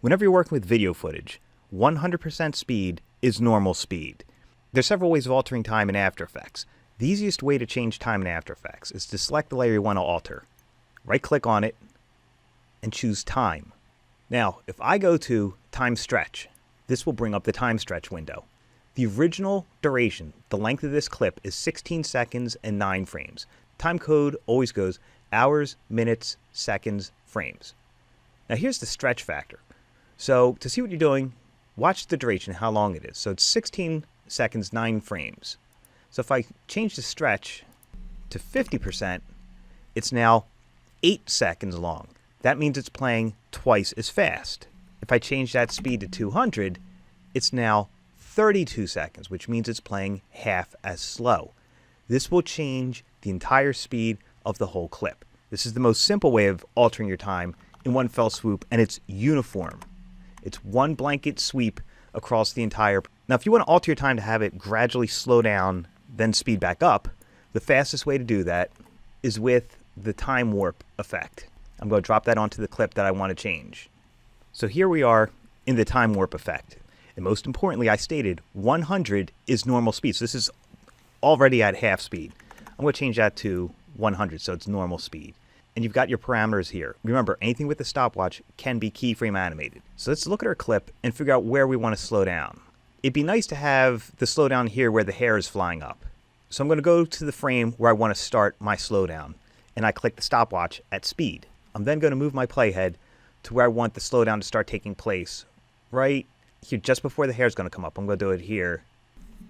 Whenever you're working with video footage, 100% speed is normal speed. There's several ways of altering time in After Effects. The easiest way to change time in After Effects is to select the layer you want to alter. Right-click on it and choose Time. Now, if I go to Time Stretch, this will bring up the Time Stretch window. The original duration, the length of this clip, is 16 seconds and 9 frames. Time code always goes hours, minutes, seconds, frames. Now here's the stretch factor. So to see what you're doing, watch the duration, how long it is. So it's 16 seconds, 9 frames. So if I change the stretch to 50%, it's now 8 seconds long. That means it's playing twice as fast. If I change that speed to 200, it's now 32 seconds, which means it's playing half as slow. This will change the entire speed of the whole clip. This is the most simple way of altering your time in one fell swoop, and it's uniform. It's one blanket sweep across the entire. Now, if you want to alter your time to have it gradually slow down, then speed back up, the fastest way to do that is with the time warp effect. I'm going to drop that onto the clip that I want to change. So here we are in the time warp effect. And most importantly, I stated 100 is normal speed. So this is already at half speed. I'm going to change that to 100 so it's normal speed. And you've got your parameters here. Remember, anything with the stopwatch can be keyframe animated. So let's look at our clip and figure out where we want to slow down. It'd be nice to have the slowdown here where the hair is flying up. So I'm going to go to the frame where I want to start my slowdown. And I click the stopwatch at speed. I'm then going to move my playhead to where I want the slowdown to start taking place. Right here, just before the hair is going to come up. I'm going to do it here.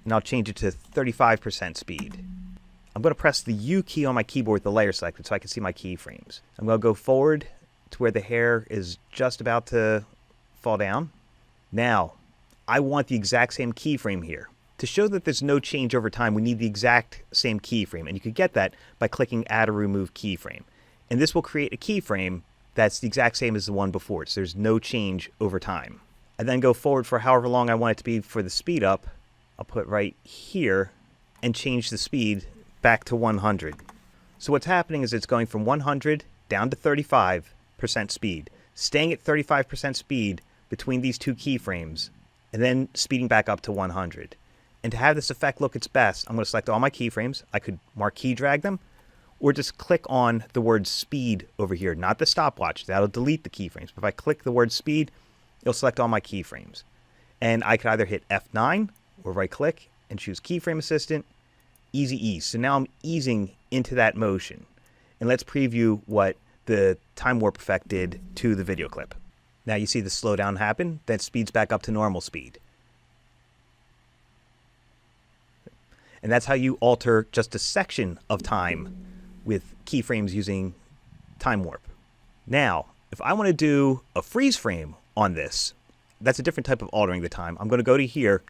And I'll change it to 35% speed. I'm going to press the U key on my keyboard with the layer selected so I can see my keyframes. I'm going to go forward to where the hair is just about to fall down. Now, I want the exact same keyframe here. To show that there's no change over time, we need the exact same keyframe. And you can get that by clicking Add or Remove Keyframe. And this will create a keyframe that's the exact same as the one before. So there's no change over time. I then go forward for however long I want it to be for the speed up. I'll put right here and change the speed back to 100. So what's happening is it's going from 100 down to 35% speed, staying at 35% speed between these two keyframes, and then speeding back up to 100. And to have this effect look its best, I'm going to select all my keyframes. I could marquee drag them, or just click on the word speed over here, not the stopwatch. That'll delete the keyframes. But if I click the word speed, it'll select all my keyframes. And I could either hit F9 or right click and choose Keyframe Assistant, Easy Ease. So now I'm easing into that motion. And let's preview what the time warp effect did to the video clip. Now you see the slowdown happen, then speeds back up to normal speed. And that's how you alter just a section of time with keyframes using time warp. Now, if I want to do a freeze frame on this, that's a different type of altering the time. I'm going to go to here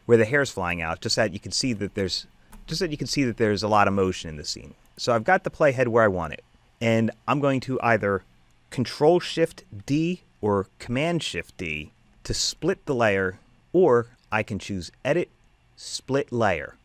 where the hair's flying out, just so that you can see that there's a lot of motion in the scene. So I've got the playhead where I want it, and I'm going to either Control-Shift-D or Command-Shift-D to split the layer, or I can choose Edit, Split Layer.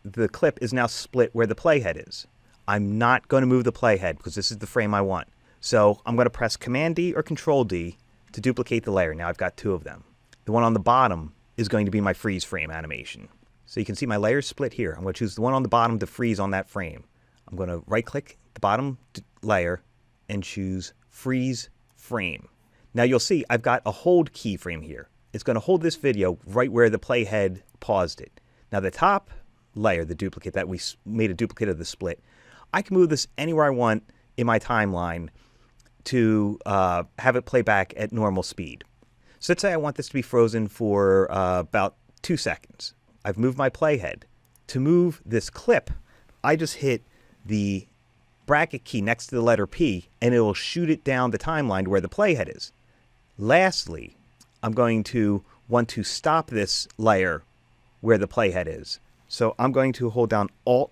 The clip is now split where the playhead is. I'm not going to move the playhead because this is the frame I want. So I'm going to press Command-D or Control-D to duplicate the layer. Now I've got two of them. The one on the bottom is going to be my freeze frame animation. So you can see my layers split here. I'm going to choose the one on the bottom to freeze on that frame. I'm going to right-click the bottom layer and choose Freeze Frame. Now you'll see I've got a hold keyframe here. It's going to hold this video right where the playhead paused it. Now the top layer, the duplicate that we made a duplicate of the split, I can move this anywhere I want in my timeline to have it play back at normal speed. So let's say I want this to be frozen for about 2 seconds. I've moved my playhead. To move this clip, I just hit the bracket key next to the letter P, and it will shoot it down the timeline to where the playhead is. Lastly, I'm going to want to stop this layer where the playhead is. So I'm going to hold down Alt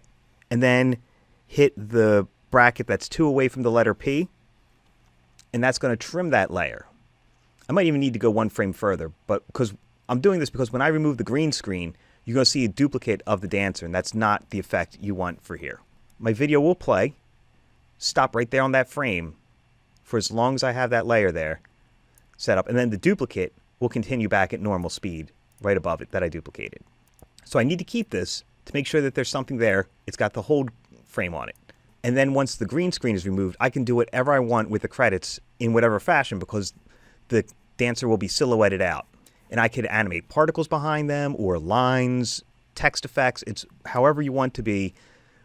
and then hit the bracket that's 2 away from the letter P, and that's going to trim that layer. I might even need to go 1 frame further, but because I'm doing this because when I remove the green screen, you're going to see a duplicate of the dancer, and that's not the effect you want for here. My video will play, stop right there on that frame for as long as I have that layer there, setup, and then the duplicate will continue back at normal speed right above it that I duplicated. So I need to keep this to make sure that there's something there. It's got the hold frame on it. And then once the green screen is removed, I can do whatever I want with the credits in whatever fashion because the dancer will be silhouetted out. And I could animate particles behind them or lines, text effects. It's however you want to be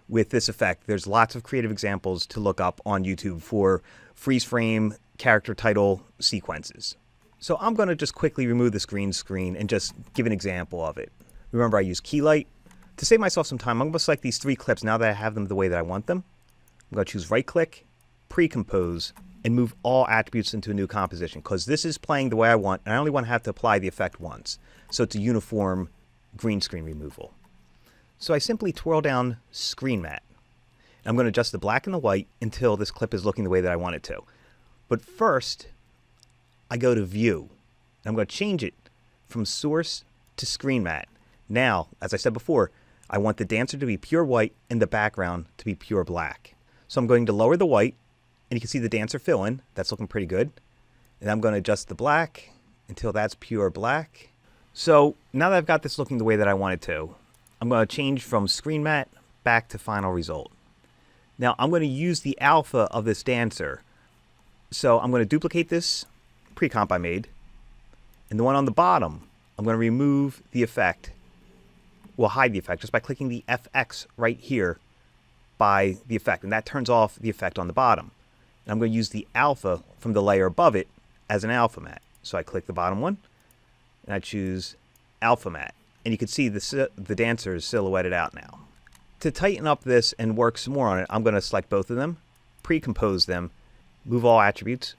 with this effect. There's lots of creative examples to look up on YouTube for freeze frame character title sequences. So I'm going to just quickly remove this green screen and just give an example of it. Remember, I use key light. To save myself some time, I'm going to select these 3 clips now that I have them the way that I want them. I'm going to choose right click, pre-compose, and move all attributes into a new composition because this is playing the way I want and I only want to have to apply the effect once. So it's a uniform green screen removal. So I simply twirl down screen matte. I'm going to adjust the black and the white until this clip is looking the way that I want it to. But first, I go to view. I'm going to change it from source to screen matte. Now, as I said before, I want the dancer to be pure white and the background to be pure black. So I'm going to lower the white, and you can see the dancer fill in. That's looking pretty good. And I'm going to adjust the black until that's pure black. So now that I've got this looking the way that I want it to, I'm going to change from screen matte back to final result. Now I'm going to use the alpha of this dancer. So I'm going to duplicate this pre-comp I made. And the one on the bottom, I'm going to remove the effect. We'll hide the effect just by clicking the Efffects right here by the effect. And that turns off the effect on the bottom. And I'm going to use the alpha from the layer above it as an alpha matte. So I click the bottom one and I choose alpha matte. And you can see the dancer is silhouetted out now. To tighten up this and work some more on it, I'm going to select both of them, pre-compose them, move all attributes.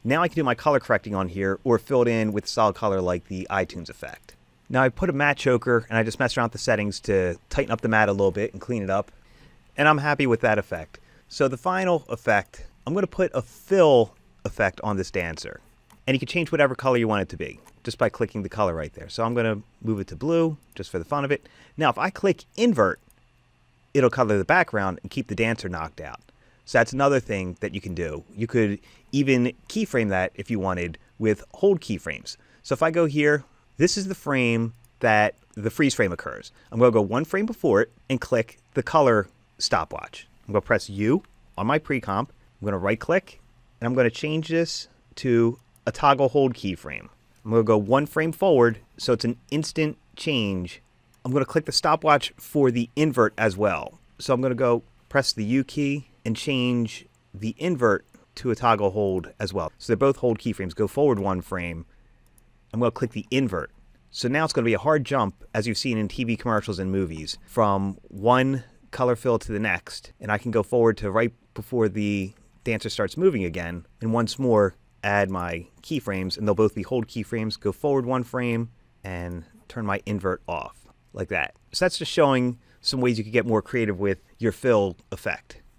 Now I can do my color correcting on here or fill it in with solid color like the iTunes effect. Now I put a matte choker and I just messed around with the settings to tighten up the matte a little bit and clean it up. And I'm happy with that effect. So the final effect, I'm going to put a fill effect on this dancer. And you can change whatever color you want it to be just by clicking the color right there. So I'm going to move it to blue just for the fun of it. Now if I click invert, it'll color the background and keep the dancer knocked out. So that's another thing that you can do. You could even keyframe that if you wanted with hold keyframes. So if I go here, this is the frame that the freeze frame occurs. I'm going to go 1 frame before it and click the color stopwatch. I'm going to press U on my pre-comp. I'm going to right click and I'm going to change this to a toggle hold keyframe. I'm going to go 1 frame forward so it's an instant change. I'm going to click the stopwatch for the invert as well. So I'm going to go press the U key and change the invert to a toggle hold as well. So they're both hold keyframes. Go forward 1 frame. I'm going to click the invert. So now it's going to be a hard jump, as you've seen in TV commercials and movies, from one color fill to the next. And I can go forward to right before the dancer starts moving again. And once more, add my keyframes, and they'll both be hold keyframes. Go forward 1 frame and turn my invert off like that. So that's just showing some ways you could get more creative with your fill effect.